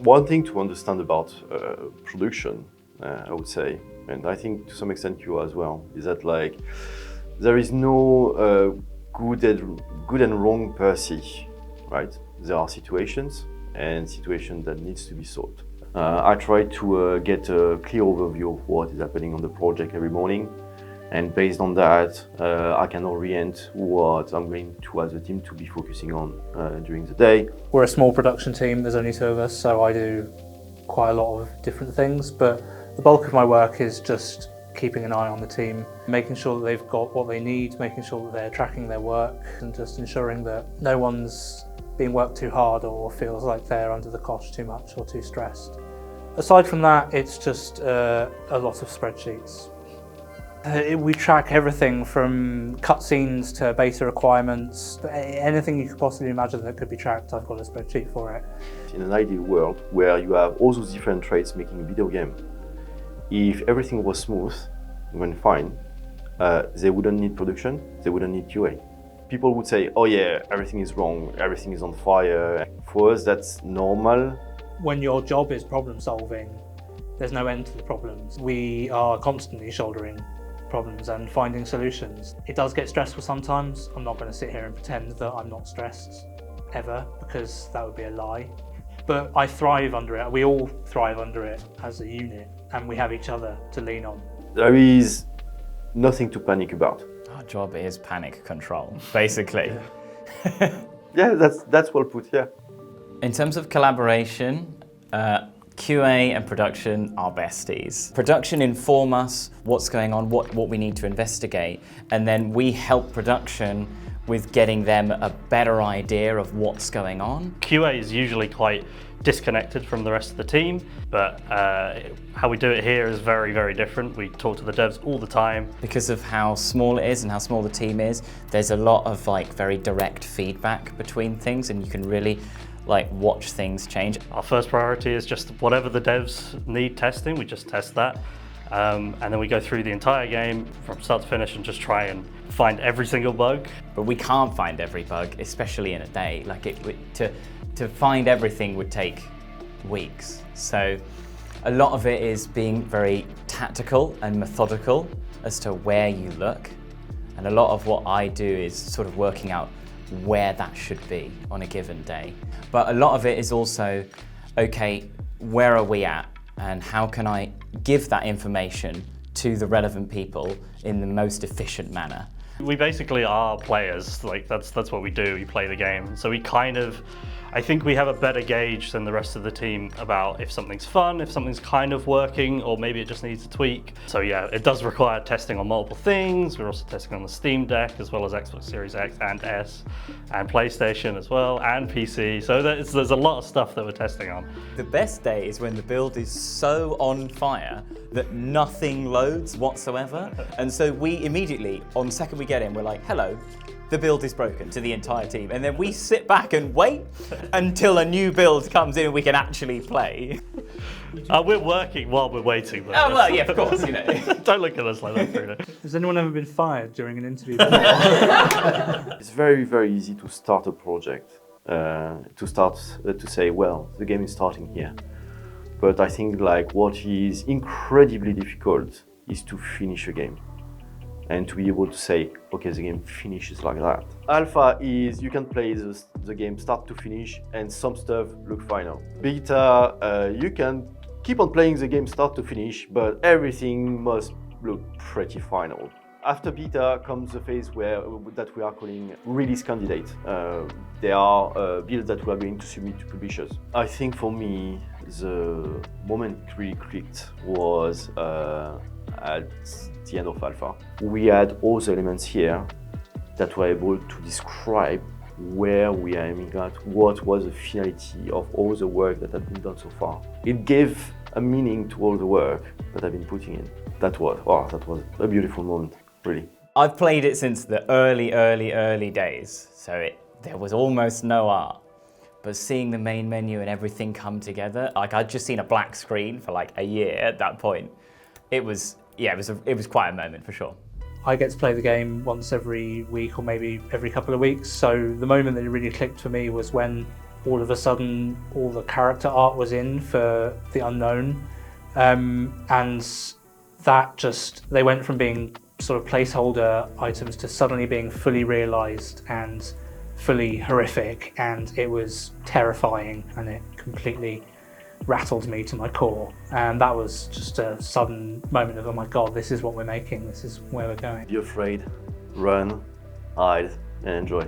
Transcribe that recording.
One thing to understand about production, I would say, and I think to some extent you as well, is that like there is no good and wrong per se, right? There are situations that needs to be solved. I try to get a clear overview of what is happening on the project every morning, and based on that, I can orient what I'm going to as a team to be focusing on during the day. We're a small production team, there's only 2 of us, so I do quite a lot of different things, but the bulk of my work is just keeping an eye on the team, making sure that they've got what they need, making sure that they're tracking their work, and just ensuring that no one's being worked too hard or feels like they're under the cosh too much or too stressed. Aside from that, it's just a lot of spreadsheets. We track everything from cutscenes to beta requirements, anything you could possibly imagine that could be tracked, I've got a spreadsheet for it. In an ideal world where you have all those different traits making a video game, if everything was smooth and fine, they wouldn't need production, they wouldn't need QA. People would say, oh yeah, everything is wrong, everything is on fire. For us, that's normal. When your job is problem solving, there's no end to the problems. We are constantly shouldering problems and finding solutions. It does get stressful sometimes. I'm not going to sit here and pretend that I'm not stressed ever, because that would be a lie. But I thrive under it. We all thrive under it as a unit, and we have each other to lean on. There is nothing to panic about. Our job is panic control, basically. Yeah, that's well put, yeah. In terms of collaboration, QA and production are besties. Production inform us what's going on, what we need to investigate, and then we help production with getting them a better idea of what's going on. QA is usually quite disconnected from the rest of the team, but how we do it here is very, very different. We talk to the devs all the time. Because of how small it is and how small the team is, there's a lot of like very direct feedback between things, and you can really like watch things change. Our first priority is just whatever the devs need testing, we just test that. And then we go through the entire game from start to finish and just try and find every single bug. But we can't find every bug, especially in a day. Like to find everything would take weeks. So a lot of it is being very tactical and methodical as to where you look. And a lot of what I do is sort of working out where that should be on a given day. But a lot of it is also, okay, where are we at? And how can I give that information to the relevant people in the most efficient manner? We basically are players, like that's what we do, we play the game. So we I think we have a better gauge than the rest of the team about if something's fun, if something's kind of working, or maybe it just needs a tweak. So yeah, it does require testing on multiple things. We're also testing on the Steam Deck, as well as Xbox Series X and S, and PlayStation as well, and PC. So there's a lot of stuff that we're testing on. The best day is when the build is so on fire that nothing loads whatsoever. And so we immediately, on the second we get in, we're like, hello, the build is broken, to the entire team. And then we sit back and wait until a new build comes in and we can actually play. We're working while we're waiting though. Oh, well, yeah, of course, you know. Don't look at us like that, Bruno. Has anyone ever been fired during an interview before? It's very, very easy to start a project, to say, well, the game is starting here. But I think like what is incredibly difficult is to finish a game and to be able to say, okay, the game finishes like that. Alpha is you can play the game start to finish and some stuff look final. Beta, you can keep on playing the game start to finish, but everything must look pretty final. After beta comes the phase that we are calling release candidate. There are builds that we are going to submit to publishers. I think for me, the moment it really clicked was at the end of alpha. We had all the elements here that were able to describe where we are aiming at, what was the finality of all the work that had been done so far. It gave a meaning to all the work that I've been putting in. That was a beautiful moment, really. I've played it since the early days, so there was almost no art. But seeing the main menu and everything come together, like I'd just seen a black screen for like a year at that point. It was quite a moment for sure. I get to play the game once every week or maybe every couple of weeks, so the moment that it really clicked for me was when all of a sudden all the character art was in for the unknown, and that just, they went from being sort of placeholder items to suddenly being fully realised and fully horrific, and it was terrifying, and it completely rattled me to my core. And that was just a sudden moment of, oh my god, this is what we're making, this is where we're going. Be afraid, run, hide, and enjoy.